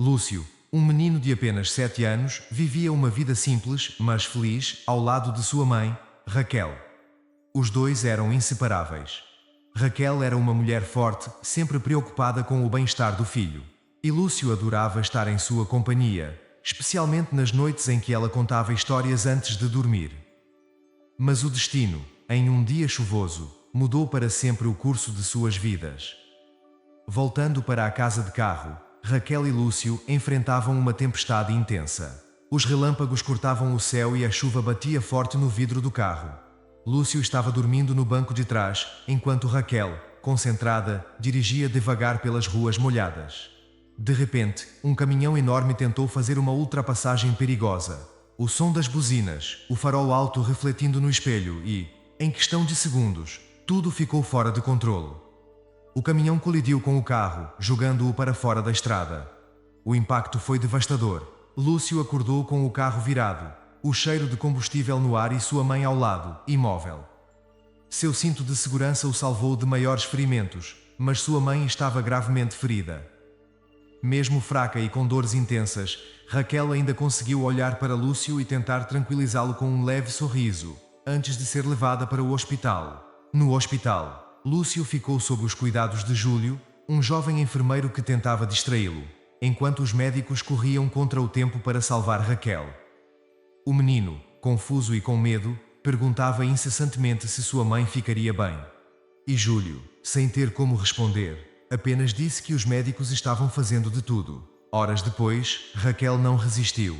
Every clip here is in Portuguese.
Lúcio, um menino de apenas 7 anos, vivia uma vida simples, mas feliz, ao lado de sua mãe, Raquel. Os dois eram inseparáveis. Raquel era uma mulher forte, sempre preocupada com o bem-estar do filho. E Lúcio adorava estar em sua companhia, especialmente nas noites em que ela contava histórias antes de dormir. Mas o destino, em um dia chuvoso, mudou para sempre o curso de suas vidas. Voltando para a casa de carro, Raquel e Lúcio enfrentavam uma tempestade intensa. Os relâmpagos cortavam o céu e a chuva batia forte no vidro do carro. Lúcio estava dormindo no banco de trás, enquanto Raquel, concentrada, dirigia devagar pelas ruas molhadas. De repente, um caminhão enorme tentou fazer uma ultrapassagem perigosa. O som das buzinas, o farol alto refletindo no espelho e, em questão de segundos, tudo ficou fora de controle. O caminhão colidiu com o carro, jogando-o para fora da estrada. O impacto foi devastador. Lúcio acordou com o carro virado, o cheiro de combustível no ar e sua mãe ao lado, imóvel. Seu cinto de segurança o salvou de maiores ferimentos, mas sua mãe estava gravemente ferida. Mesmo fraca e com dores intensas, Raquel ainda conseguiu olhar para Lúcio e tentar tranquilizá-lo com um leve sorriso, antes de ser levada para o hospital. No hospital, Lúcio ficou sob os cuidados de Júlio, um jovem enfermeiro que tentava distraí-lo, enquanto os médicos corriam contra o tempo para salvar Raquel. O menino, confuso e com medo, perguntava incessantemente se sua mãe ficaria bem. E Júlio, sem ter como responder, apenas disse que os médicos estavam fazendo de tudo. Horas depois, Raquel não resistiu.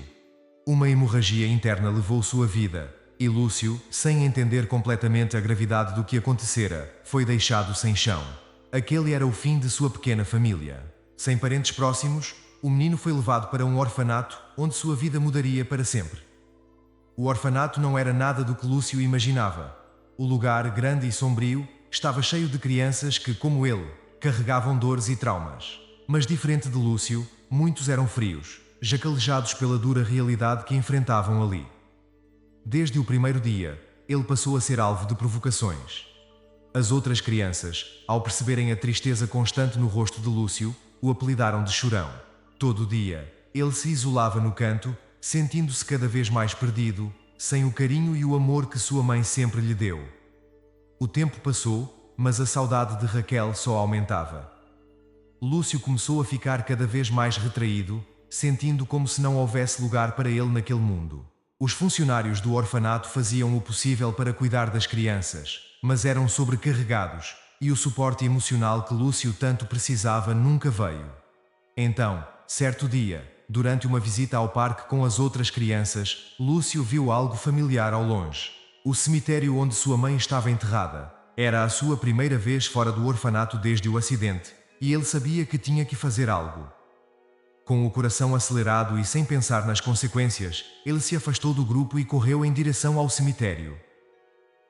Uma hemorragia interna levou sua vida, e Lúcio, sem entender completamente a gravidade do que acontecera, foi deixado sem chão. Aquele era o fim de sua pequena família. Sem parentes próximos, o menino foi levado para um orfanato, onde sua vida mudaria para sempre. O orfanato não era nada do que Lúcio imaginava. O lugar, grande e sombrio, estava cheio de crianças que, como ele, carregavam dores e traumas. Mas diferente de Lúcio, muitos eram frios, já calejados pela dura realidade que enfrentavam ali. Desde o primeiro dia, ele passou a ser alvo de provocações. As outras crianças, ao perceberem a tristeza constante no rosto de Lúcio, o apelidaram de Chorão. Todo dia, ele se isolava no canto, sentindo-se cada vez mais perdido, sem o carinho e o amor que sua mãe sempre lhe deu. O tempo passou, mas a saudade de Raquel só aumentava. Lúcio começou a ficar cada vez mais retraído, sentindo como se não houvesse lugar para ele naquele mundo. Os funcionários do orfanato faziam o possível para cuidar das crianças, mas eram sobrecarregados, e o suporte emocional que Lúcio tanto precisava nunca veio. Então, certo dia, durante uma visita ao parque com as outras crianças, Lúcio viu algo familiar ao longe. O cemitério onde sua mãe estava enterrada. Era a sua primeira vez fora do orfanato desde o acidente, e ele sabia que tinha que fazer algo. Com o coração acelerado e sem pensar nas consequências, ele se afastou do grupo e correu em direção ao cemitério.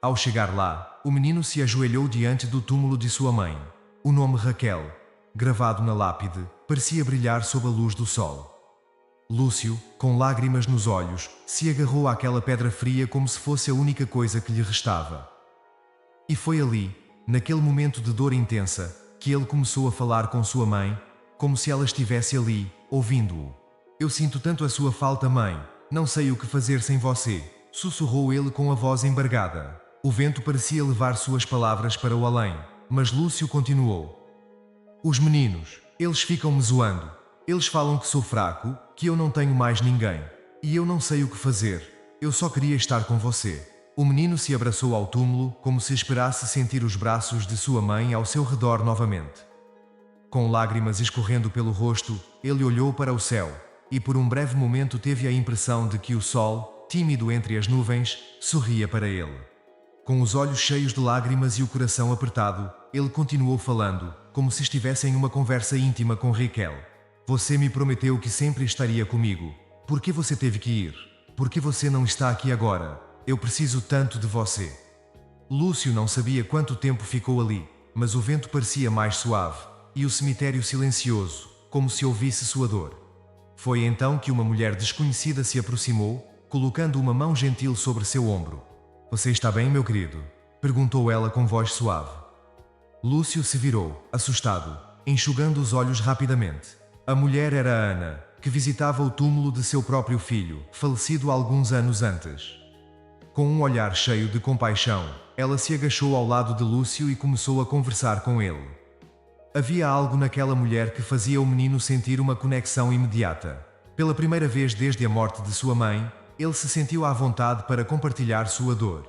Ao chegar lá, o menino se ajoelhou diante do túmulo de sua mãe. O nome Raquel, gravado na lápide, parecia brilhar sob a luz do sol. Lúcio, com lágrimas nos olhos, se agarrou àquela pedra fria como se fosse a única coisa que lhe restava. E foi ali, naquele momento de dor intensa, que ele começou a falar com sua mãe, como se ela estivesse ali, ouvindo-o. "Eu sinto tanto a sua falta, mãe. Não sei o que fazer sem você", sussurrou ele com a voz embargada. O vento parecia levar suas palavras para o além, mas Lúcio continuou. "Os meninos, eles ficam-me zoando. Eles falam que sou fraco, que eu não tenho mais ninguém. E eu não sei o que fazer. Eu só queria estar com você." O menino se abraçou ao túmulo, como se esperasse sentir os braços de sua mãe ao seu redor novamente. Com lágrimas escorrendo pelo rosto, ele olhou para o céu, e por um breve momento teve a impressão de que o sol, tímido entre as nuvens, sorria para ele. Com os olhos cheios de lágrimas e o coração apertado, ele continuou falando, como se estivesse em uma conversa íntima com Raquel. "Você me prometeu que sempre estaria comigo. Por que você teve que ir? Por que você não está aqui agora? Eu preciso tanto de você." Lúcio não sabia quanto tempo ficou ali, mas o vento parecia mais suave, e o cemitério silencioso, como se ouvisse sua dor. Foi então que uma mulher desconhecida se aproximou, colocando uma mão gentil sobre seu ombro. "Você está bem, meu querido?" perguntou ela com voz suave. Lúcio se virou, assustado, enxugando os olhos rapidamente. A mulher era Ana, que visitava o túmulo de seu próprio filho, falecido alguns anos antes. Com um olhar cheio de compaixão, ela se agachou ao lado de Lúcio e começou a conversar com ele. Havia algo naquela mulher que fazia o menino sentir uma conexão imediata. Pela primeira vez desde a morte de sua mãe, ele se sentiu à vontade para compartilhar sua dor.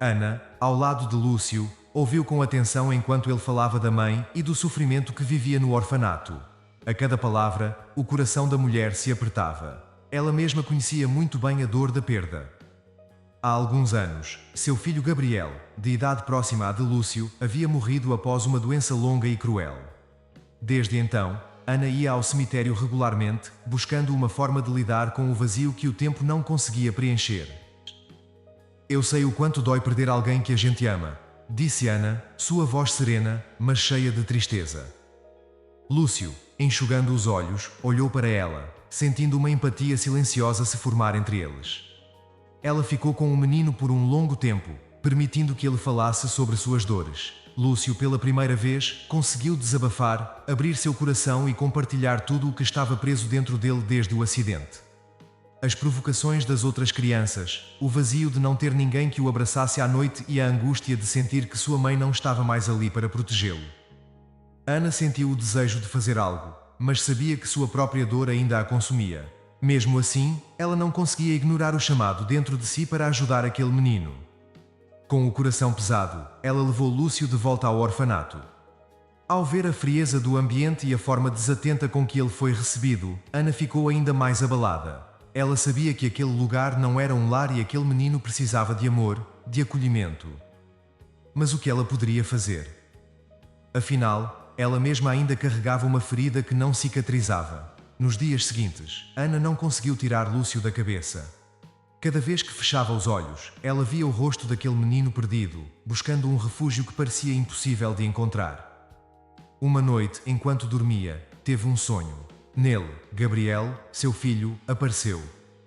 Ana, ao lado de Lúcio, ouviu com atenção enquanto ele falava da mãe e do sofrimento que vivia no orfanato. A cada palavra, o coração da mulher se apertava. Ela mesma conhecia muito bem a dor da perda. Há alguns anos, seu filho Gabriel, de idade próxima à de Lúcio, havia morrido após uma doença longa e cruel. Desde então, Ana ia ao cemitério regularmente, buscando uma forma de lidar com o vazio que o tempo não conseguia preencher. Eu sei o quanto dói perder alguém que a gente ama, disse Ana, sua voz serena, mas cheia de tristeza. Lúcio, enxugando os olhos, olhou para ela, sentindo uma empatia silenciosa se formar entre eles. Ela ficou com o menino por um longo tempo, permitindo que ele falasse sobre suas dores. Lúcio, pela primeira vez, conseguiu desabafar, abrir seu coração e compartilhar tudo o que estava preso dentro dele desde o acidente. As provocações das outras crianças, o vazio de não ter ninguém que o abraçasse à noite e a angústia de sentir que sua mãe não estava mais ali para protegê-lo. Ana sentiu o desejo de fazer algo, mas sabia que sua própria dor ainda a consumia. Mesmo assim, ela não conseguia ignorar o chamado dentro de si para ajudar aquele menino. Com o coração pesado, ela levou Lúcio de volta ao orfanato. Ao ver a frieza do ambiente e a forma desatenta com que ele foi recebido, Ana ficou ainda mais abalada. Ela sabia que aquele lugar não era um lar e aquele menino precisava de amor, de acolhimento. Mas o que ela poderia fazer? Afinal, ela mesma ainda carregava uma ferida que não cicatrizava. Nos dias seguintes, Ana não conseguiu tirar Lúcio da cabeça. Cada vez que fechava os olhos, ela via o rosto daquele menino perdido, buscando um refúgio que parecia impossível de encontrar. Uma noite, enquanto dormia, teve um sonho. Nele, Gabriel, seu filho, apareceu.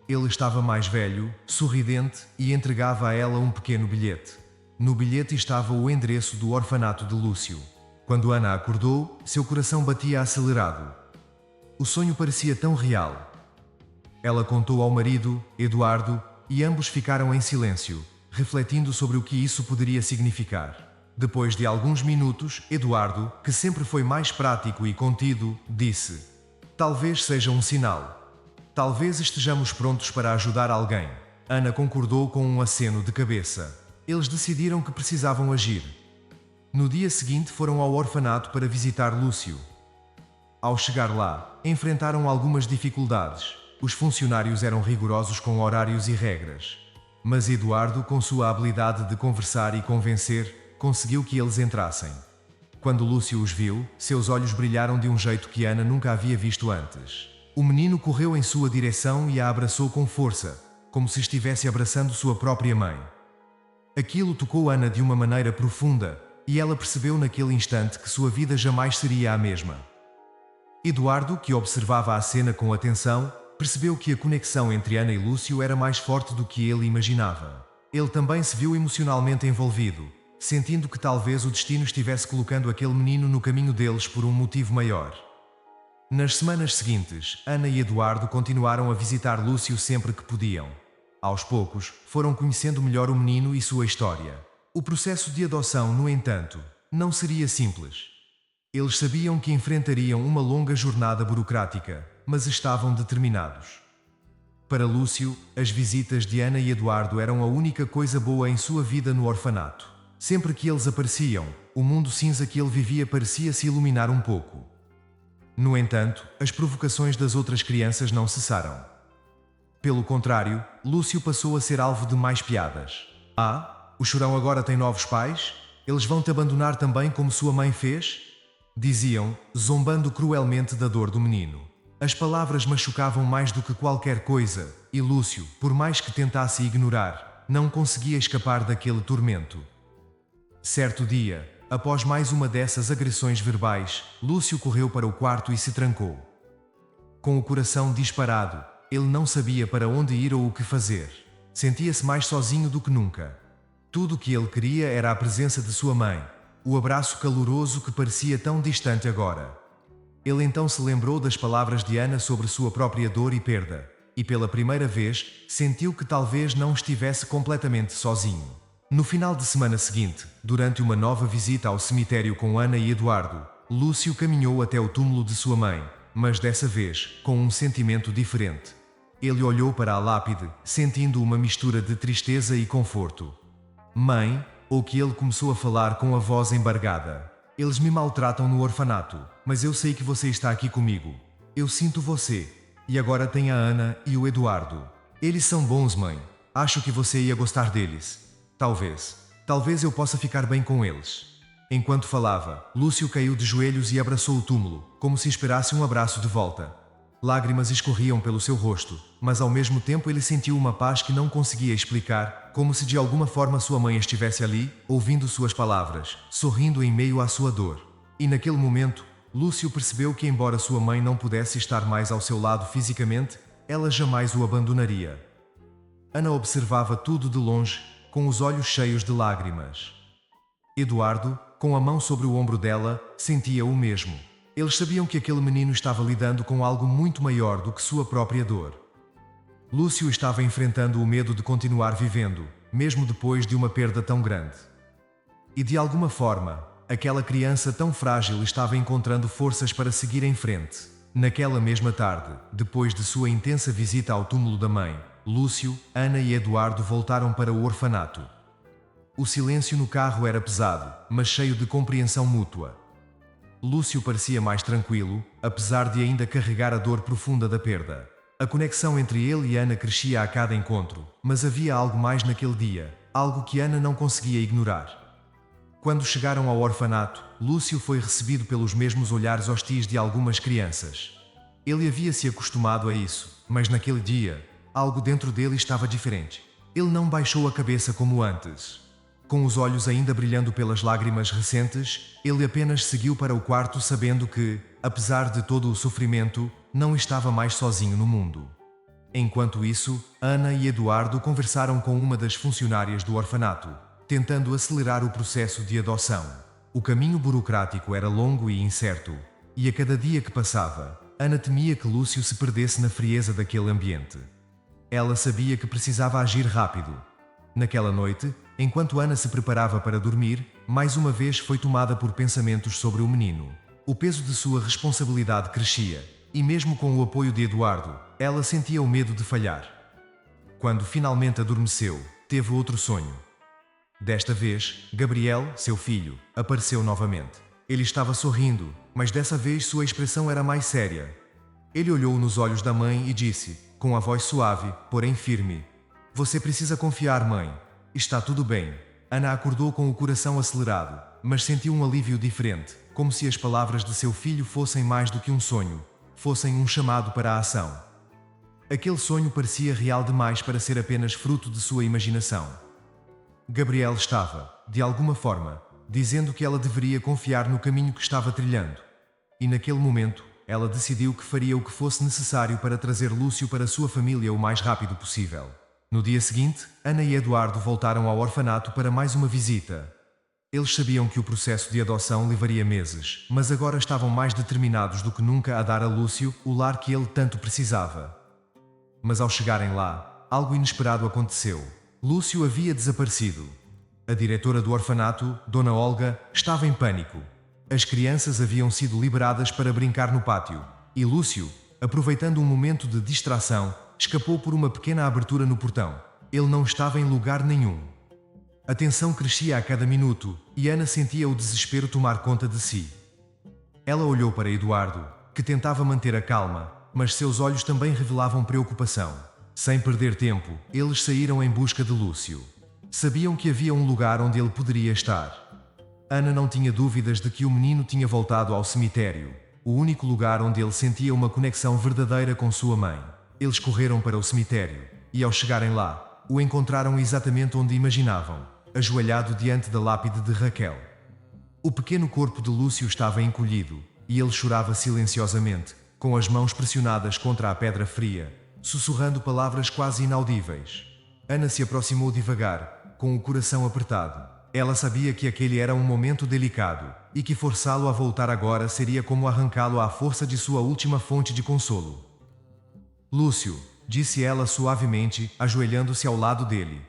Ele estava mais velho, sorridente e entregava a ela um pequeno bilhete. No bilhete estava o endereço do orfanato de Lúcio. Quando Ana acordou, seu coração batia acelerado. O sonho parecia tão real. Ela contou ao marido, Eduardo, e ambos ficaram em silêncio, refletindo sobre o que isso poderia significar. Depois de alguns minutos, Eduardo, que sempre foi mais prático e contido, disse: "Talvez seja um sinal. Talvez estejamos prontos para ajudar alguém." Ana concordou com um aceno de cabeça. Eles decidiram que precisavam agir. No dia seguinte foram ao orfanato para visitar Lúcio. Ao chegar lá, enfrentaram algumas dificuldades. Os funcionários eram rigorosos com horários e regras. Mas Eduardo, com sua habilidade de conversar e convencer, conseguiu que eles entrassem. Quando Lúcio os viu, seus olhos brilharam de um jeito que Ana nunca havia visto antes. O menino correu em sua direção e a abraçou com força, como se estivesse abraçando sua própria mãe. Aquilo tocou Ana de uma maneira profunda, e ela percebeu naquele instante que sua vida jamais seria a mesma. Eduardo, que observava a cena com atenção, percebeu que a conexão entre Ana e Lúcio era mais forte do que ele imaginava. Ele também se viu emocionalmente envolvido, sentindo que talvez o destino estivesse colocando aquele menino no caminho deles por um motivo maior. Nas semanas seguintes, Ana e Eduardo continuaram a visitar Lúcio sempre que podiam. Aos poucos, foram conhecendo melhor o menino e sua história. O processo de adoção, no entanto, não seria simples. Eles sabiam que enfrentariam uma longa jornada burocrática, mas estavam determinados. Para Lúcio, as visitas de Ana e Eduardo eram a única coisa boa em sua vida no orfanato. Sempre que eles apareciam, o mundo cinza que ele vivia parecia se iluminar um pouco. No entanto, as provocações das outras crianças não cessaram. Pelo contrário, Lúcio passou a ser alvo de mais piadas. "Ah, o chorão agora tem novos pais? Eles vão te abandonar também como sua mãe fez?" diziam, zombando cruelmente da dor do menino. As palavras machucavam mais do que qualquer coisa, e Lúcio, por mais que tentasse ignorar, não conseguia escapar daquele tormento. Certo dia, após mais uma dessas agressões verbais, Lúcio correu para o quarto e se trancou. Com o coração disparado, ele não sabia para onde ir ou o que fazer. Sentia-se mais sozinho do que nunca. Tudo o que ele queria era a presença de sua mãe, o abraço caloroso que parecia tão distante agora. Ele então se lembrou das palavras de Ana sobre sua própria dor e perda, e pela primeira vez, sentiu que talvez não estivesse completamente sozinho. No final de semana seguinte, durante uma nova visita ao cemitério com Ana e Eduardo, Lúcio caminhou até o túmulo de sua mãe, mas dessa vez, com um sentimento diferente. Ele olhou para a lápide, sentindo uma mistura de tristeza e conforto. Mãe, ou que ele começou a falar com a voz embargada. Eles me maltratam no orfanato, mas eu sei que você está aqui comigo. Eu sinto você. E agora tem a Ana e o Eduardo. Eles são bons, mãe. Acho que você ia gostar deles. Talvez eu possa ficar bem com eles. Enquanto falava, Lúcio caiu de joelhos e abraçou o túmulo, como se esperasse um abraço de volta. Lágrimas escorriam pelo seu rosto, mas ao mesmo tempo ele sentiu uma paz que não conseguia explicar, como se de alguma forma sua mãe estivesse ali, ouvindo suas palavras, sorrindo em meio à sua dor. E naquele momento, Lúcio percebeu que, embora sua mãe não pudesse estar mais ao seu lado fisicamente, ela jamais o abandonaria. Ana observava tudo de longe, com os olhos cheios de lágrimas. Eduardo, com a mão sobre o ombro dela, sentia o mesmo. Eles sabiam que aquele menino estava lidando com algo muito maior do que sua própria dor. Lúcio estava enfrentando o medo de continuar vivendo, mesmo depois de uma perda tão grande. E de alguma forma, aquela criança tão frágil estava encontrando forças para seguir em frente. Naquela mesma tarde, depois de sua intensa visita ao túmulo da mãe, Lúcio, Ana e Eduardo voltaram para o orfanato. O silêncio no carro era pesado, mas cheio de compreensão mútua. Lúcio parecia mais tranquilo, apesar de ainda carregar a dor profunda da perda. A conexão entre ele e Ana crescia a cada encontro, mas havia algo mais naquele dia, algo que Ana não conseguia ignorar. Quando chegaram ao orfanato, Lúcio foi recebido pelos mesmos olhares hostis de algumas crianças. Ele havia se acostumado a isso, mas naquele dia, algo dentro dele estava diferente. Ele não baixou a cabeça como antes. Com os olhos ainda brilhando pelas lágrimas recentes, ele apenas seguiu para o quarto sabendo que, apesar de todo o sofrimento, não estava mais sozinho no mundo. Enquanto isso, Ana e Eduardo conversaram com uma das funcionárias do orfanato, tentando acelerar o processo de adoção. O caminho burocrático era longo e incerto, e a cada dia que passava, Ana temia que Lúcio se perdesse na frieza daquele ambiente. Ela sabia que precisava agir rápido. Naquela noite, enquanto Ana se preparava para dormir, mais uma vez foi tomada por pensamentos sobre o menino. O peso de sua responsabilidade crescia, e mesmo com o apoio de Eduardo, ela sentia o medo de falhar. Quando finalmente adormeceu, teve outro sonho. Desta vez, Gabriel, seu filho, apareceu novamente. Ele estava sorrindo, mas dessa vez sua expressão era mais séria. Ele olhou nos olhos da mãe e disse, com a voz suave, porém firme: "Você precisa confiar, mãe. Está tudo bem." Ana acordou com o coração acelerado, mas sentiu um alívio diferente, como se as palavras de seu filho fossem mais do que um sonho, fossem um chamado para a ação. Aquele sonho parecia real demais para ser apenas fruto de sua imaginação. Gabriel estava, de alguma forma, dizendo que ela deveria confiar no caminho que estava trilhando. E naquele momento, ela decidiu que faria o que fosse necessário para trazer Lúcio para sua família o mais rápido possível. No dia seguinte, Ana e Eduardo voltaram ao orfanato para mais uma visita. Eles sabiam que o processo de adoção levaria meses, mas agora estavam mais determinados do que nunca a dar a Lúcio o lar que ele tanto precisava. Mas ao chegarem lá, algo inesperado aconteceu. Lúcio havia desaparecido. A diretora do orfanato, Dona Olga, estava em pânico. As crianças haviam sido liberadas para brincar no pátio, e Lúcio, aproveitando um momento de distração, escapou por uma pequena abertura no portão. Ele não estava em lugar nenhum. A tensão crescia a cada minuto, e Ana sentia o desespero tomar conta de si. Ela olhou para Eduardo, que tentava manter a calma, mas seus olhos também revelavam preocupação. Sem perder tempo, eles saíram em busca de Lúcio. Sabiam que havia um lugar onde ele poderia estar. Ana não tinha dúvidas de que o menino tinha voltado ao cemitério, o único lugar onde ele sentia uma conexão verdadeira com sua mãe. Eles correram para o cemitério, e ao chegarem lá, o encontraram exatamente onde imaginavam, ajoelhado diante da lápide de Raquel. O pequeno corpo de Lúcio estava encolhido, e ele chorava silenciosamente, com as mãos pressionadas contra a pedra fria, sussurrando palavras quase inaudíveis. Ana se aproximou devagar, com o coração apertado. Ela sabia que aquele era um momento delicado, e que forçá-lo a voltar agora seria como arrancá-lo à força de sua última fonte de consolo. Lúcio, disse ela suavemente, ajoelhando-se ao lado dele.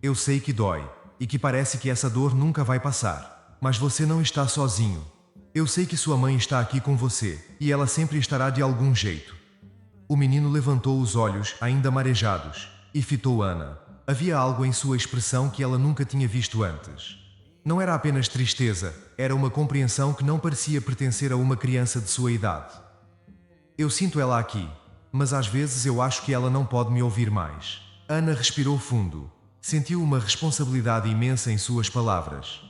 Eu sei que dói, e que parece que essa dor nunca vai passar. Mas você não está sozinho. Eu sei que sua mãe está aqui com você, e ela sempre estará de algum jeito. O menino levantou os olhos, ainda marejados, e fitou Ana. Havia algo em sua expressão que ela nunca tinha visto antes. Não era apenas tristeza, era uma compreensão que não parecia pertencer a uma criança de sua idade. Eu sinto ela aqui, mas às vezes eu acho que ela não pode me ouvir mais. Ana respirou fundo. Sentiu uma responsabilidade imensa em suas palavras.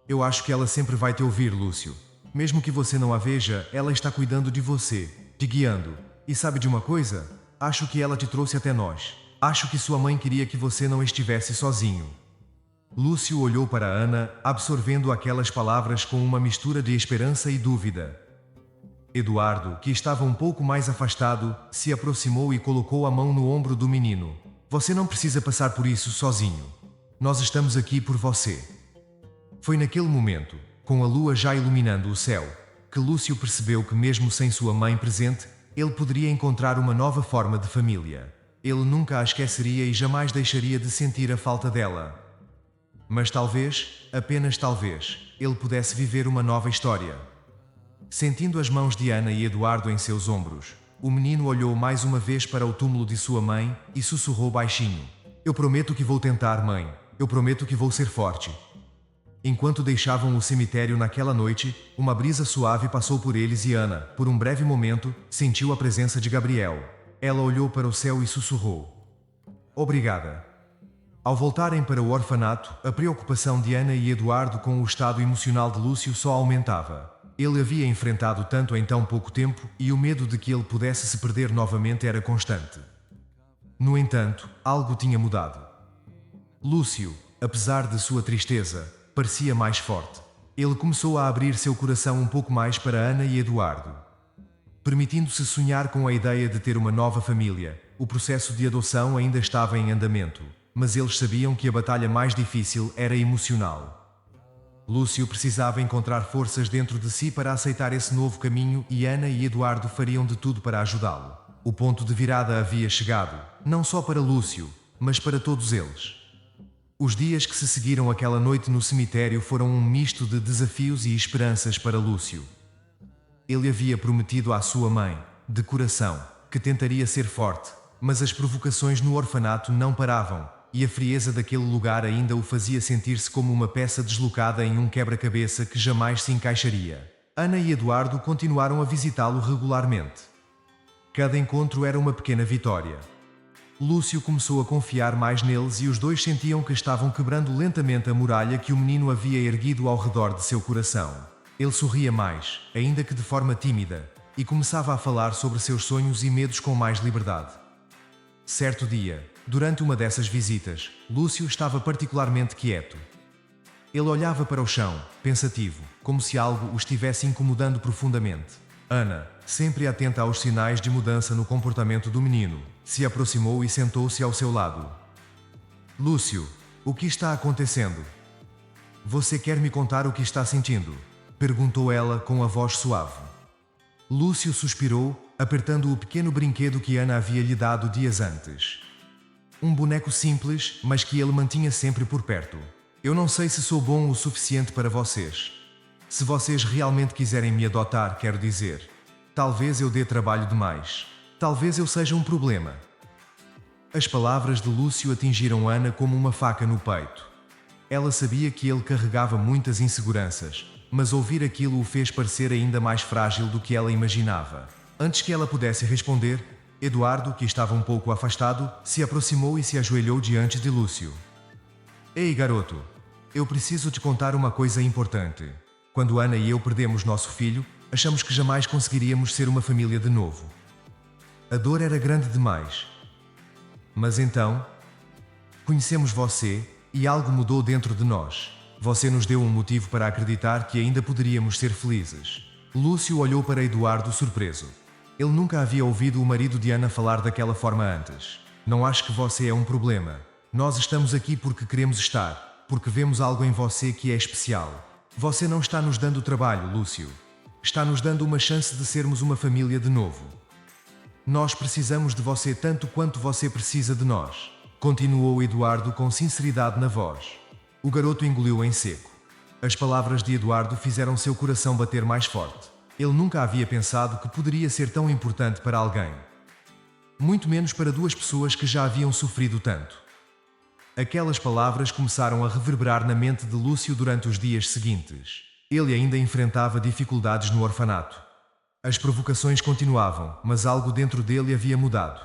Eu acho que ela sempre vai te ouvir, Lúcio. Mesmo que você não a veja, ela está cuidando de você, te guiando. E sabe de uma coisa? Acho que ela te trouxe até nós. Acho que sua mãe queria que você não estivesse sozinho. Lúcio olhou para Ana, absorvendo aquelas palavras com uma mistura de esperança e dúvida. Eduardo, que estava um pouco mais afastado, se aproximou e colocou a mão no ombro do menino. Você não precisa passar por isso sozinho. Nós estamos aqui por você. Foi naquele momento, com a lua já iluminando o céu, que Lúcio percebeu que mesmo sem sua mãe presente, ele poderia encontrar uma nova forma de família. Ele nunca a esqueceria e jamais deixaria de sentir a falta dela. Mas talvez, apenas talvez, ele pudesse viver uma nova história. Sentindo as mãos de Ana e Eduardo em seus ombros, o menino olhou mais uma vez para o túmulo de sua mãe e sussurrou baixinho. Eu prometo que vou tentar, mãe. Eu prometo que vou ser forte. Enquanto deixavam o cemitério naquela noite, uma brisa suave passou por eles e Ana, por um breve momento, sentiu a presença de Gabriel. Ela olhou para o céu e sussurrou. Obrigada. Ao voltarem para o orfanato, a preocupação de Ana e Eduardo com o estado emocional de Lúcio só aumentava. Ele havia enfrentado tanto em tão pouco tempo, e o medo de que ele pudesse se perder novamente era constante. No entanto, algo tinha mudado. Lúcio, apesar de sua tristeza, parecia mais forte. Ele começou a abrir seu coração um pouco mais para Ana e Eduardo. Permitindo-se sonhar com a ideia de ter uma nova família, o processo de adoção ainda estava em andamento, mas eles sabiam que a batalha mais difícil era emocional. Lúcio precisava encontrar forças dentro de si para aceitar esse novo caminho e Ana e Eduardo fariam de tudo para ajudá-lo. O ponto de virada havia chegado, não só para Lúcio, mas para todos eles. Os dias que se seguiram aquela noite no cemitério foram um misto de desafios e esperanças para Lúcio. Ele havia prometido à sua mãe, de coração, que tentaria ser forte, mas as provocações no orfanato não paravam, e a frieza daquele lugar ainda o fazia sentir-se como uma peça deslocada em um quebra-cabeça que jamais se encaixaria. Ana e Eduardo continuaram a visitá-lo regularmente. Cada encontro era uma pequena vitória. Lúcio começou a confiar mais neles e os dois sentiam que estavam quebrando lentamente a muralha que o menino havia erguido ao redor de seu coração. Ele sorria mais, ainda que de forma tímida, e começava a falar sobre seus sonhos e medos com mais liberdade. Certo dia, durante uma dessas visitas, Lúcio estava particularmente quieto. Ele olhava para o chão, pensativo, como se algo o estivesse incomodando profundamente. Ana, sempre atenta aos sinais de mudança no comportamento do menino, se aproximou e sentou-se ao seu lado. Lúcio, o que está acontecendo? Você quer me contar o que está sentindo? Perguntou ela com a voz suave. Lúcio suspirou, apertando o pequeno brinquedo que Ana havia lhe dado dias antes. Um boneco simples, mas que ele mantinha sempre por perto. Eu não sei se sou bom o suficiente para vocês. Se vocês realmente quiserem me adotar, quero dizer. Talvez eu dê trabalho demais. Talvez eu seja um problema. As palavras de Lúcio atingiram Ana como uma faca no peito. Ela sabia que ele carregava muitas inseguranças, mas ouvir aquilo o fez parecer ainda mais frágil do que ela imaginava. Antes que ela pudesse responder, Eduardo, que estava um pouco afastado, se aproximou e se ajoelhou diante de Lúcio. Ei, garoto! Eu preciso te contar uma coisa importante. Quando Ana e eu perdemos nosso filho, achamos que jamais conseguiríamos ser uma família de novo. A dor era grande demais. Mas então, conhecemos você, e algo mudou dentro de nós. Você nos deu um motivo para acreditar que ainda poderíamos ser felizes. Lúcio olhou para Eduardo surpreso. Ele nunca havia ouvido o marido de Ana falar daquela forma antes. Não acho que você é um problema. Nós estamos aqui porque queremos estar, porque vemos algo em você que é especial. Você não está nos dando trabalho, Lúcio. Está nos dando uma chance de sermos uma família de novo. Nós precisamos de você tanto quanto você precisa de nós, continuou Eduardo com sinceridade na voz. O garoto engoliu em seco. As palavras de Eduardo fizeram seu coração bater mais forte. Ele nunca havia pensado que poderia ser tão importante para alguém. Muito menos para duas pessoas que já haviam sofrido tanto. Aquelas palavras começaram a reverberar na mente de Lúcio durante os dias seguintes. Ele ainda enfrentava dificuldades no orfanato. As provocações continuavam, mas algo dentro dele havia mudado.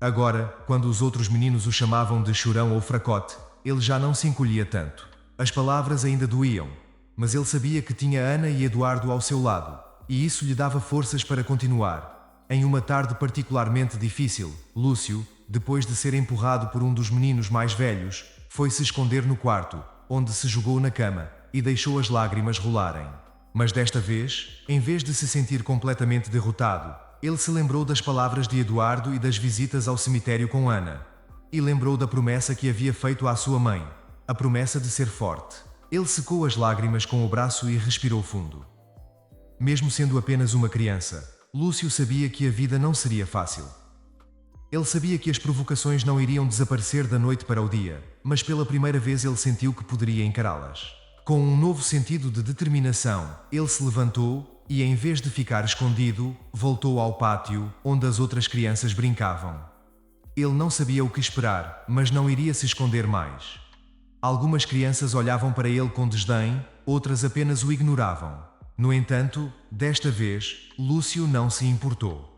Agora, quando os outros meninos o chamavam de chorão ou fracote, ele já não se encolhia tanto. As palavras ainda doíam, mas ele sabia que tinha Ana e Eduardo ao seu lado, e isso lhe dava forças para continuar. Em uma tarde particularmente difícil, Lúcio, depois de ser empurrado por um dos meninos mais velhos, foi se esconder no quarto, onde se jogou na cama, e deixou as lágrimas rolarem. Mas desta vez, em vez de se sentir completamente derrotado, ele se lembrou das palavras de Eduardo e das visitas ao cemitério com Ana. E lembrou da promessa que havia feito à sua mãe, a promessa de ser forte. Ele secou as lágrimas com o braço e respirou fundo. Mesmo sendo apenas uma criança, Lúcio sabia que a vida não seria fácil. Ele sabia que as provocações não iriam desaparecer da noite para o dia, mas pela primeira vez ele sentiu que poderia encará-las. Com um novo sentido de determinação, ele se levantou e, em vez de ficar escondido, voltou ao pátio, onde as outras crianças brincavam. Ele não sabia o que esperar, mas não iria se esconder mais. Algumas crianças olhavam para ele com desdém, outras apenas o ignoravam. No entanto, desta vez, Lúcio não se importou.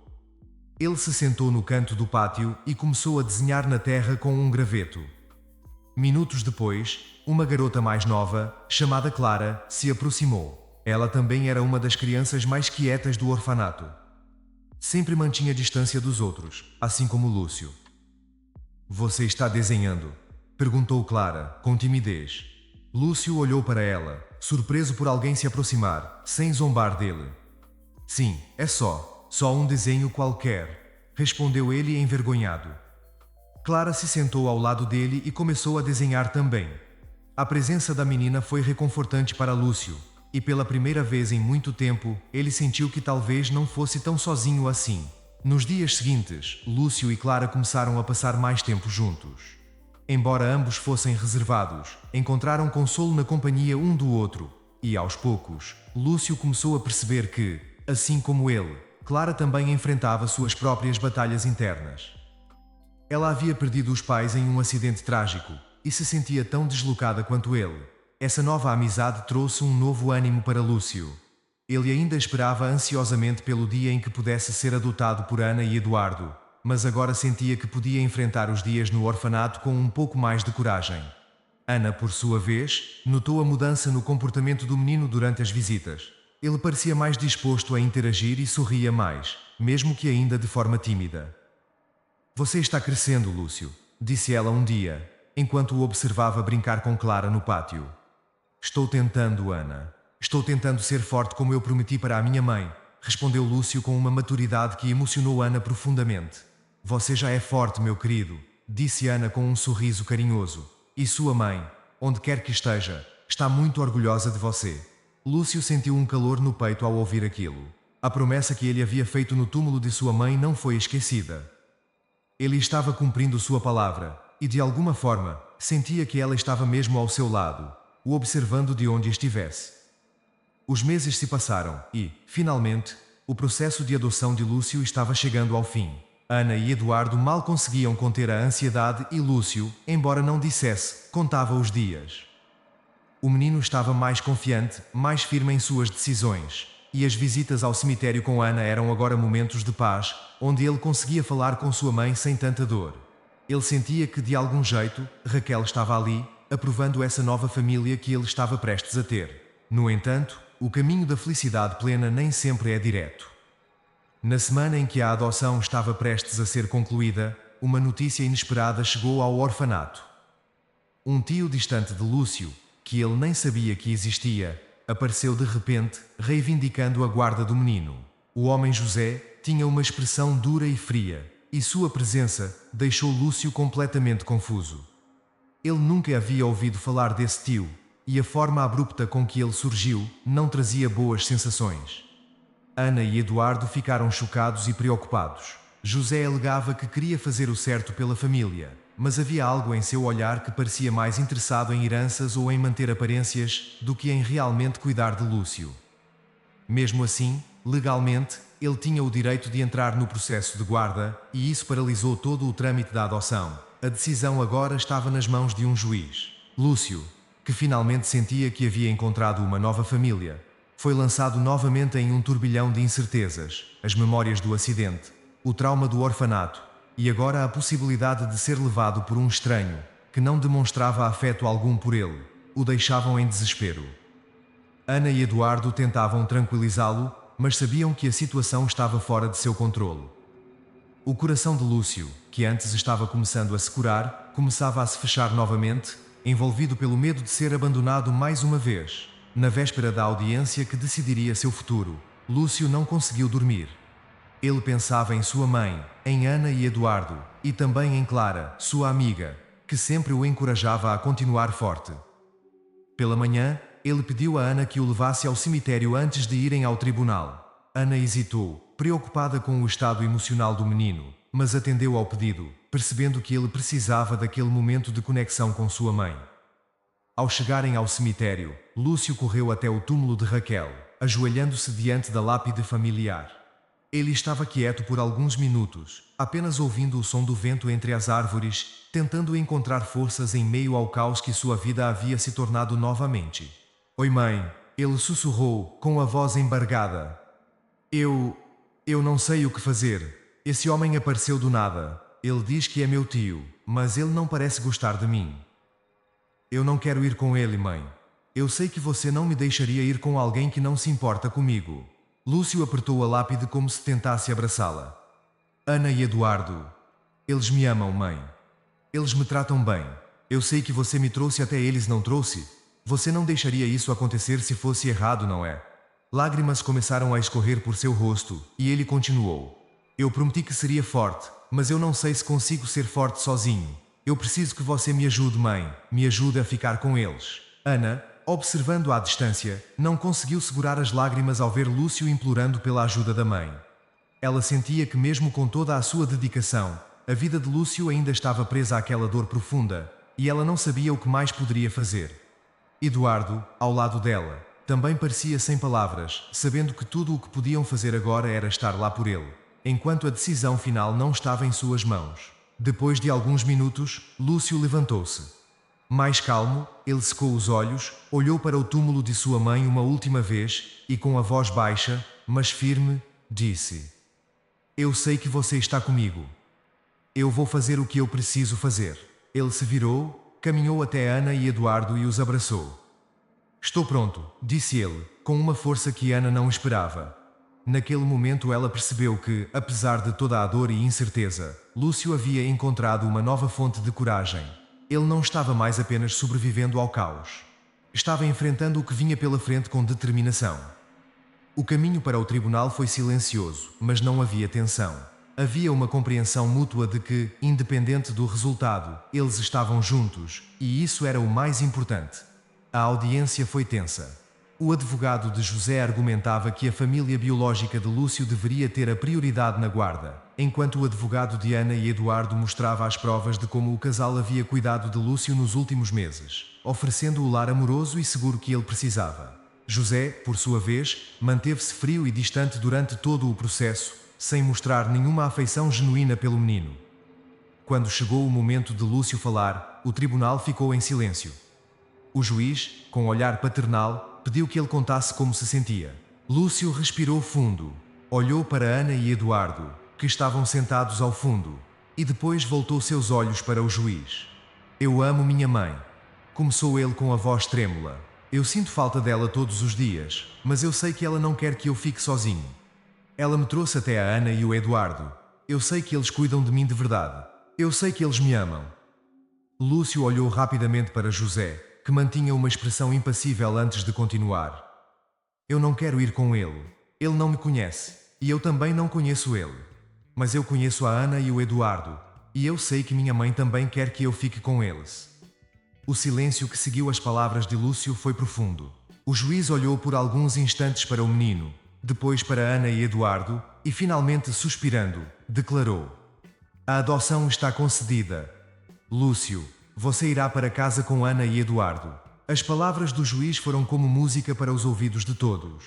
Ele se sentou no canto do pátio e começou a desenhar na terra com um graveto. Minutos depois, uma garota mais nova, chamada Clara, se aproximou. Ela também era uma das crianças mais quietas do orfanato. Sempre mantinha distância dos outros, assim como Lúcio. "Você está desenhando?" perguntou Clara, com timidez. Lúcio olhou para ela, surpreso por alguém se aproximar, sem zombar dele. "Sim, é só um desenho qualquer", respondeu ele envergonhado. Clara se sentou ao lado dele e começou a desenhar também. A presença da menina foi reconfortante para Lúcio, e pela primeira vez em muito tempo, ele sentiu que talvez não fosse tão sozinho assim. Nos dias seguintes, Lúcio e Clara começaram a passar mais tempo juntos. Embora ambos fossem reservados, encontraram consolo na companhia um do outro, e aos poucos, Lúcio começou a perceber que, assim como ele, Clara também enfrentava suas próprias batalhas internas. Ela havia perdido os pais em um acidente trágico, e se sentia tão deslocada quanto ele. Essa nova amizade trouxe um novo ânimo para Lúcio. Ele ainda esperava ansiosamente pelo dia em que pudesse ser adotado por Ana e Eduardo, mas agora sentia que podia enfrentar os dias no orfanato com um pouco mais de coragem. Ana, por sua vez, notou a mudança no comportamento do menino durante as visitas. Ele parecia mais disposto a interagir e sorria mais, mesmo que ainda de forma tímida. "Você está crescendo, Lúcio", disse ela um dia, enquanto o observava brincar com Clara no pátio. "Estou tentando, Ana. Estou tentando ser forte como eu prometi para a minha mãe", respondeu Lúcio com uma maturidade que emocionou Ana profundamente. "Você já é forte, meu querido", disse Ana com um sorriso carinhoso. "E sua mãe, onde quer que esteja, está muito orgulhosa de você." Lúcio sentiu um calor no peito ao ouvir aquilo. A promessa que ele havia feito no túmulo de sua mãe não foi esquecida. Ele estava cumprindo sua palavra, e de alguma forma, sentia que ela estava mesmo ao seu lado, o observando de onde estivesse. Os meses se passaram e, finalmente, o processo de adoção de Lúcio estava chegando ao fim. Ana e Eduardo mal conseguiam conter a ansiedade e Lúcio, embora não dissesse, contava os dias. O menino estava mais confiante, mais firme em suas decisões. E as visitas ao cemitério com Ana eram agora momentos de paz, onde ele conseguia falar com sua mãe sem tanta dor. Ele sentia que, de algum jeito, Raquel estava ali, aprovando essa nova família que ele estava prestes a ter. No entanto, o caminho da felicidade plena nem sempre é direto. Na semana em que a adoção estava prestes a ser concluída, uma notícia inesperada chegou ao orfanato. Um tio distante de Lúcio, que ele nem sabia que existia, apareceu de repente, reivindicando a guarda do menino. O homem José tinha uma expressão dura e fria, e sua presença deixou Lúcio completamente confuso. Ele nunca havia ouvido falar desse tio, e a forma abrupta com que ele surgiu não trazia boas sensações. Ana e Eduardo ficaram chocados e preocupados. José alegava que queria fazer o certo pela família, mas havia algo em seu olhar que parecia mais interessado em heranças ou em manter aparências do que em realmente cuidar de Lúcio. Mesmo assim, legalmente, ele tinha o direito de entrar no processo de guarda, e isso paralisou todo o trâmite da adoção. A decisão agora estava nas mãos de um juiz. Lúcio, que finalmente sentia que havia encontrado uma nova família, foi lançado novamente em um turbilhão de incertezas, as memórias do acidente, o trauma do orfanato, e agora a possibilidade de ser levado por um estranho, que não demonstrava afeto algum por ele, o deixavam em desespero. Ana e Eduardo tentavam tranquilizá-lo, mas sabiam que a situação estava fora de seu controle. O coração de Lúcio, que antes estava começando a se curar, começava a se fechar novamente, envolvido pelo medo de ser abandonado mais uma vez. Na véspera da audiência que decidiria seu futuro, Lúcio não conseguiu dormir. Ele pensava em sua mãe, em Ana e Eduardo, e também em Clara, sua amiga, que sempre o encorajava a continuar forte. Pela manhã, ele pediu a Ana que o levasse ao cemitério antes de irem ao tribunal. Ana hesitou, preocupada com o estado emocional do menino, mas atendeu ao pedido, percebendo que ele precisava daquele momento de conexão com sua mãe. Ao chegarem ao cemitério, Lúcio correu até o túmulo de Raquel, ajoelhando-se diante da lápide familiar. Ele estava quieto por alguns minutos, apenas ouvindo o som do vento entre as árvores, tentando encontrar forças em meio ao caos que sua vida havia se tornado novamente. "Oi, mãe", ele sussurrou, com a voz embargada. Eu não sei o que fazer. Esse homem apareceu do nada. Ele diz que é meu tio, mas ele não parece gostar de mim. Eu não quero ir com ele, mãe. Eu sei que você não me deixaria ir com alguém que não se importa comigo." Lúcio apertou a lápide como se tentasse abraçá-la. "Ana e Eduardo. Eles me amam, mãe. Eles me tratam bem. Eu sei que você me trouxe até eles, não trouxe? Você não deixaria isso acontecer se fosse errado, não é?" Lágrimas começaram a escorrer por seu rosto, e ele continuou. "Eu prometi que seria forte, mas eu não sei se consigo ser forte sozinho. Eu preciso que você me ajude, mãe. Me ajude a ficar com eles." Ana, observando à distância, não conseguiu segurar as lágrimas ao ver Lúcio implorando pela ajuda da mãe. Ela sentia que mesmo com toda a sua dedicação, a vida de Lúcio ainda estava presa àquela dor profunda, e ela não sabia o que mais poderia fazer. Eduardo, ao lado dela, também parecia sem palavras, sabendo que tudo o que podiam fazer agora era estar lá por ele, enquanto a decisão final não estava em suas mãos. Depois de alguns minutos, Lúcio levantou-se. Mais calmo, ele secou os olhos, olhou para o túmulo de sua mãe uma última vez, e com a voz baixa, mas firme, disse: "Eu sei que você está comigo. Eu vou fazer o que eu preciso fazer." Ele se virou, caminhou até Ana e Eduardo e os abraçou. "Estou pronto", disse ele, com uma força que Ana não esperava. Naquele momento ela percebeu que, apesar de toda a dor e incerteza, Lúcio havia encontrado uma nova fonte de coragem. Ele não estava mais apenas sobrevivendo ao caos. Estava enfrentando o que vinha pela frente com determinação. O caminho para o tribunal foi silencioso, mas não havia tensão. Havia uma compreensão mútua de que, independente do resultado, eles estavam juntos, e isso era o mais importante. A audiência foi tensa. O advogado de José argumentava que a família biológica de Lúcio deveria ter a prioridade na guarda, enquanto o advogado de Ana e Eduardo mostrava as provas de como o casal havia cuidado de Lúcio nos últimos meses, oferecendo o lar amoroso e seguro que ele precisava. José, por sua vez, manteve-se frio e distante durante todo o processo, sem mostrar nenhuma afeição genuína pelo menino. Quando chegou o momento de Lúcio falar, o tribunal ficou em silêncio. O juiz, com olhar paternal, pediu que ele contasse como se sentia. Lúcio respirou fundo, olhou para Ana e Eduardo, que estavam sentados ao fundo, e depois voltou seus olhos para o juiz. "Eu amo minha mãe", começou ele com a voz trêmula. "Eu sinto falta dela todos os dias, mas eu sei que ela não quer que eu fique sozinho. Ela me trouxe até a Ana e o Eduardo. Eu sei que eles cuidam de mim de verdade. Eu sei que eles me amam." Lúcio olhou rapidamente para José, que mantinha uma expressão impassível antes de continuar. "Eu não quero ir com ele. Ele não me conhece, e eu também não conheço ele. Mas eu conheço a Ana e o Eduardo, e eu sei que minha mãe também quer que eu fique com eles." O silêncio que seguiu as palavras de Lúcio foi profundo. O juiz olhou por alguns instantes para o menino, depois para Ana e Eduardo, e finalmente, suspirando, declarou: "A adoção está concedida. Lúcio, você irá para casa com Ana e Eduardo." As palavras do juiz foram como música para os ouvidos de todos.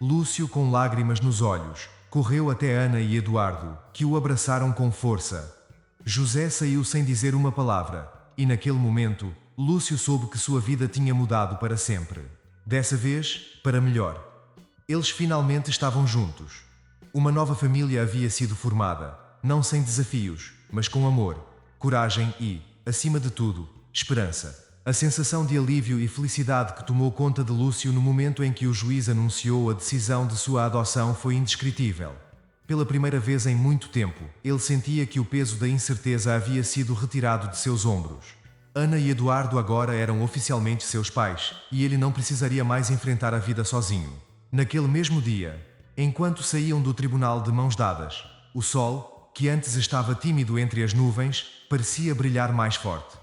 Lúcio, com lágrimas nos olhos, correu até Ana e Eduardo, que o abraçaram com força. José saiu sem dizer uma palavra, e naquele momento, Lúcio soube que sua vida tinha mudado para sempre. Dessa vez, para melhor. Eles finalmente estavam juntos. Uma nova família havia sido formada, não sem desafios, mas com amor, coragem e, acima de tudo, esperança. A sensação de alívio e felicidade que tomou conta de Lúcio no momento em que o juiz anunciou a decisão de sua adoção foi indescritível. Pela primeira vez em muito tempo, ele sentia que o peso da incerteza havia sido retirado de seus ombros. Ana e Eduardo agora eram oficialmente seus pais, e ele não precisaria mais enfrentar a vida sozinho. Naquele mesmo dia, enquanto saíam do tribunal de mãos dadas, o sol, que antes estava tímido entre as nuvens, parecia brilhar mais forte.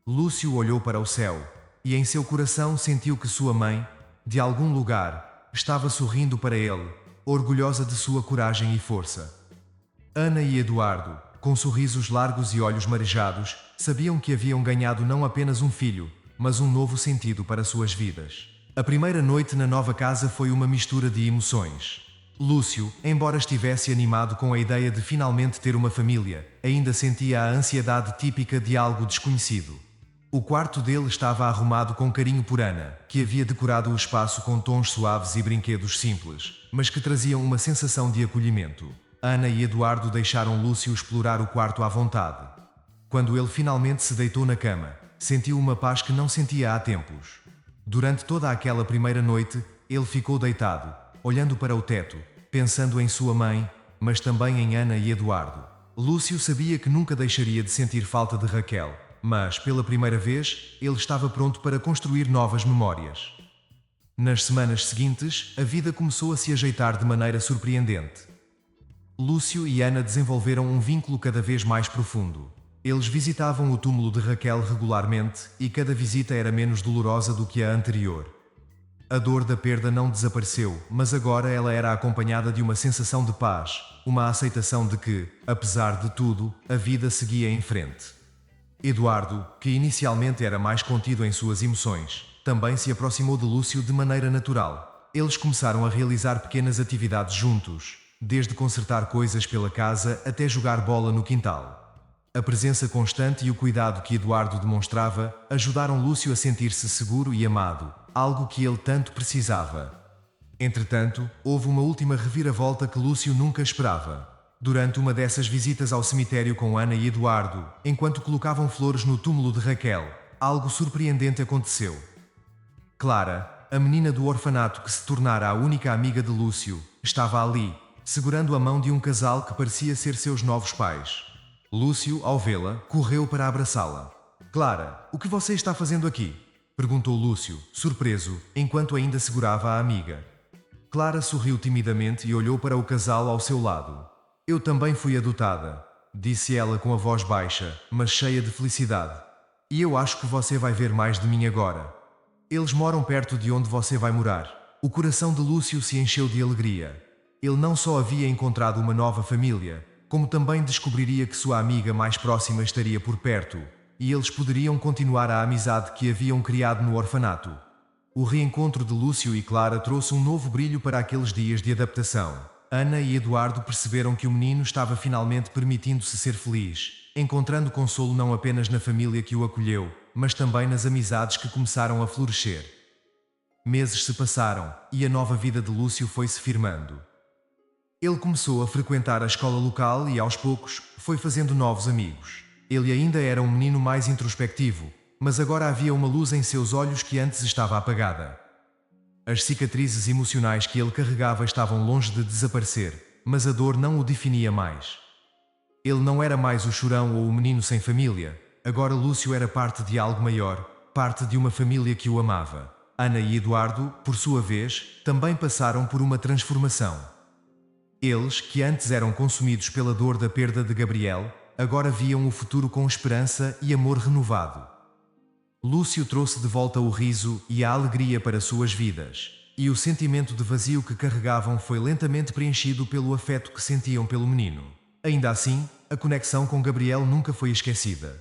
Lúcio olhou para o céu, e em seu coração sentiu que sua mãe, de algum lugar, estava sorrindo para ele, orgulhosa de sua coragem e força. Ana e Eduardo, com sorrisos largos e olhos marejados, sabiam que haviam ganhado não apenas um filho, mas um novo sentido para suas vidas. A primeira noite na nova casa foi uma mistura de emoções. Lúcio, embora estivesse animado com a ideia de finalmente ter uma família, ainda sentia a ansiedade típica de algo desconhecido. O quarto dele estava arrumado com carinho por Ana, que havia decorado o espaço com tons suaves e brinquedos simples, mas que traziam uma sensação de acolhimento. Ana e Eduardo deixaram Lúcio explorar o quarto à vontade. Quando ele finalmente se deitou na cama, sentiu uma paz que não sentia há tempos. Durante toda aquela primeira noite, ele ficou deitado, olhando para o teto, pensando em sua mãe, mas também em Ana e Eduardo. Lúcio sabia que nunca deixaria de sentir falta de Raquel, mas, pela primeira vez, ele estava pronto para construir novas memórias. Nas semanas seguintes, a vida começou a se ajeitar de maneira surpreendente. Lúcio e Ana desenvolveram um vínculo cada vez mais profundo. Eles visitavam o túmulo de Raquel regularmente, e cada visita era menos dolorosa do que a anterior. A dor da perda não desapareceu, mas agora ela era acompanhada de uma sensação de paz, uma aceitação de que, apesar de tudo, a vida seguia em frente. Eduardo, que inicialmente era mais contido em suas emoções, também se aproximou de Lúcio de maneira natural. Eles começaram a realizar pequenas atividades juntos, desde consertar coisas pela casa até jogar bola no quintal. A presença constante e o cuidado que Eduardo demonstrava ajudaram Lúcio a sentir-se seguro e amado, algo que ele tanto precisava. Entretanto, houve uma última reviravolta que Lúcio nunca esperava. Durante uma dessas visitas ao cemitério com Ana e Eduardo, enquanto colocavam flores no túmulo de Raquel, algo surpreendente aconteceu. Clara, a menina do orfanato que se tornara a única amiga de Lúcio, estava ali, segurando a mão de um casal que parecia ser seus novos pais. Lúcio, ao vê-la, correu para abraçá-la. "Clara, o que você está fazendo aqui?" perguntou Lúcio, surpreso, enquanto ainda segurava a amiga. Clara sorriu timidamente e olhou para o casal ao seu lado. "Eu também fui adotada", disse ela com a voz baixa, mas cheia de felicidade. "E eu acho que você vai ver mais de mim agora. Eles moram perto de onde você vai morar." O coração de Lúcio se encheu de alegria. Ele não só havia encontrado uma nova família, como também descobriria que sua amiga mais próxima estaria por perto, e eles poderiam continuar a amizade que haviam criado no orfanato. O reencontro de Lúcio e Clara trouxe um novo brilho para aqueles dias de adaptação. Ana e Eduardo perceberam que o menino estava finalmente permitindo-se ser feliz, encontrando consolo não apenas na família que o acolheu, mas também nas amizades que começaram a florescer. Meses se passaram, e a nova vida de Lúcio foi-se firmando. Ele começou a frequentar a escola local e, aos poucos, foi fazendo novos amigos. Ele ainda era um menino mais introspectivo, mas agora havia uma luz em seus olhos que antes estava apagada. As cicatrizes emocionais que ele carregava estavam longe de desaparecer, mas a dor não o definia mais. Ele não era mais o chorão ou o menino sem família. Agora Lúcio era parte de algo maior, parte de uma família que o amava. Ana e Eduardo, por sua vez, também passaram por uma transformação. Eles, que antes eram consumidos pela dor da perda de Gabriel, agora viam o futuro com esperança e amor renovado. Lúcio trouxe de volta o riso e a alegria para suas vidas. E o sentimento de vazio que carregavam foi lentamente preenchido pelo afeto que sentiam pelo menino. Ainda assim, a conexão com Gabriel nunca foi esquecida.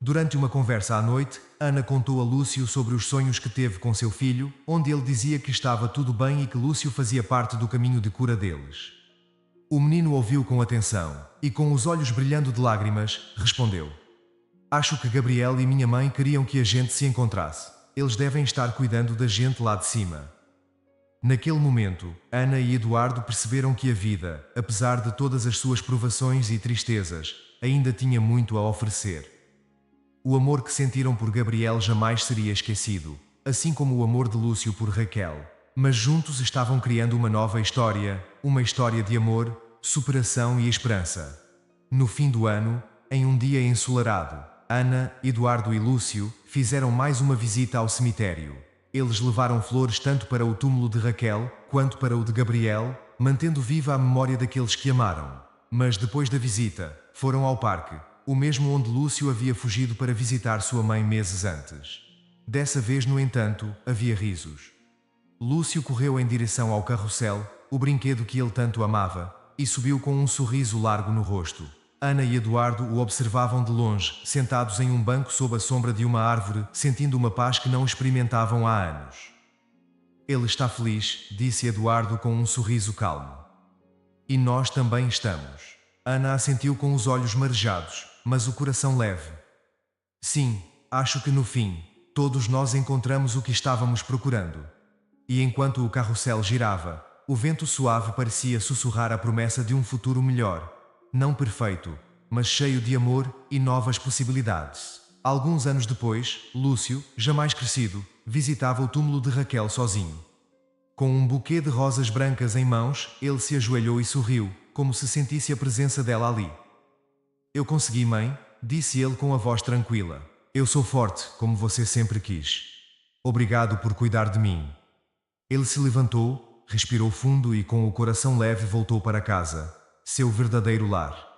Durante uma conversa à noite, Ana contou a Lúcio sobre os sonhos que teve com seu filho, onde ele dizia que estava tudo bem e que Lúcio fazia parte do caminho de cura deles. O menino ouviu com atenção e, com os olhos brilhando de lágrimas, respondeu: Acho que Gabriel e minha mãe queriam que a gente se encontrasse. Eles devem estar cuidando da gente lá de cima. Naquele momento, Ana e Eduardo perceberam que a vida, apesar de todas as suas provações e tristezas, ainda tinha muito a oferecer. O amor que sentiram por Gabriel jamais seria esquecido, assim como o amor de Lúcio por Raquel. Mas juntos estavam criando uma história de amor, superação e esperança. No fim do ano, em um dia ensolarado, Ana, Eduardo e Lúcio fizeram mais uma visita ao cemitério. Eles levaram flores tanto para o túmulo de Raquel quanto para o de Gabriel, mantendo viva a memória daqueles que amaram. Mas depois da visita, foram ao parque, o mesmo onde Lúcio havia fugido para visitar sua mãe meses antes. Dessa vez, no entanto, havia risos. Lúcio correu em direção ao carrossel, o brinquedo que ele tanto amava, e subiu com um sorriso largo no rosto. Ana e Eduardo o observavam de longe, sentados em um banco sob a sombra de uma árvore, sentindo uma paz que não experimentavam há anos. Ele está feliz, disse Eduardo com um sorriso calmo. E nós também estamos. Ana assentiu com os olhos marejados, mas o coração leve. Sim, acho que no fim, todos nós encontramos o que estávamos procurando. E enquanto o carrossel girava, o vento suave parecia sussurrar a promessa de um futuro melhor. Não perfeito, mas cheio de amor e novas possibilidades. Alguns anos depois, Lúcio, já mais crescido, visitava o túmulo de Raquel sozinho. Com um buquê de rosas brancas em mãos, ele se ajoelhou e sorriu, como se sentisse a presença dela ali. Eu consegui, mãe, disse ele com a voz tranquila. Eu sou forte, como você sempre quis. Obrigado por cuidar de mim. Ele se levantou, respirou fundo e com o coração leve voltou para casa, seu verdadeiro lar.